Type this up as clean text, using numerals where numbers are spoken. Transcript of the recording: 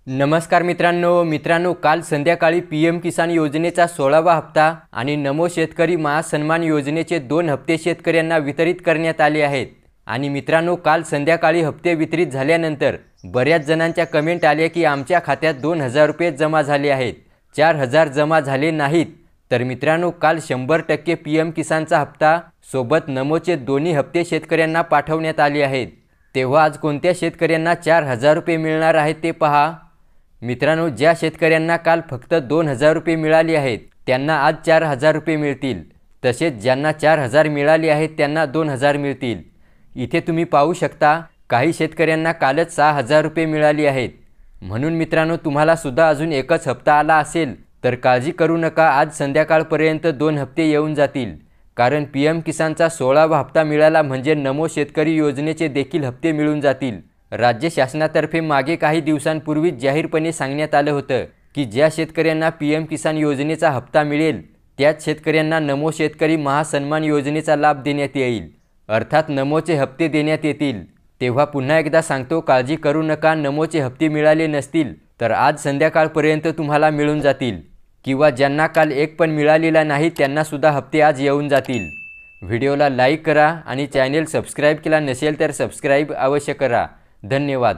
नमस्कार मित्रांनो, काल संध्याकाळी पीएम किसान योजनेचा 16वा हप्ता आणि नमो शेतकरी महासन्मान योजनेचे 2 हप्ते शेतकऱ्यांना वितरित करण्यात आले आहेत। आणि मित्रांनो, काल संध्याकाळी हप्ते वितरित झाल्यानंतर बऱ्याच जणांच्या कमेंट आल्या की आमच्या खात्यात 2000 रुपये जमा झाले आहेत, 4000 जमा झाले नाहीत। तर मित्रांनो, काल 100% पीएम किसानचा हप्ता सोबत नमोचे दोन्ही हप्ते शेतकऱ्यांना पाठवण्यात आले आहेत। तेव्हा आज कोणत्या शेतकऱ्यांना 4000 रुपये मिळणार आहेत ते पहा। मित्रांनो, ज्या शेतकऱ्यांना काल फक्त 2000 रुपये मिळाले आहेत त्यांना आज 4000 रुपये मिळतील। तसेच ज्यांना 4000 मिळाले आहेत त्यांना 2000 मिळतील। इथे तुम्ही पाहू शकता काही शेतकऱ्यांना कालच 6000 रुपये मिळाले आहेत। म्हणून मित्रांनो, तुम्हाला सुद्धा अजून एकच हप्ता आला असेल तर काळजी करू नका, आज संध्याकाळपर्यंत 2 हप्ते येऊन जातील। कारण पीएम किसानचा 16वा हप्ता मिळाला म्हणजे नमो शेतकरी योजनेचे देखील हप्ते मिळून जातील। राज्य शासनातर्फे मागे काही दिवसांपूर्वी जाहीरपणे सांगण्यात आलं होतं की ज्या शेतकऱ्यांना पीएम किसान योजनेचा हप्ता मिळेल त्याच शेतकऱ्यांना नमो शेतकरी महासन्मान योजनेचा लाभ देण्यात येईल, अर्थात नमोचे हप्ते देण्यात येतील। तेव्हा पुन्हा एकदा सांगतो, काळजी करू नका, नमोचे हप्ते मिळाले नसतील तर आज संध्याकाळपर्यंत तुम्हाला मिळून जातील, किंवा ज्यांना काल एक पण मिळालेला नाही त्यांना सुद्धा हप्ते आज येऊन जातील। व्हिडिओला लाईक करा आणि चॅनेल सबस्क्राईब केला नसेल तर सबस्क्राईब अवश्य करा। धन्यवाद।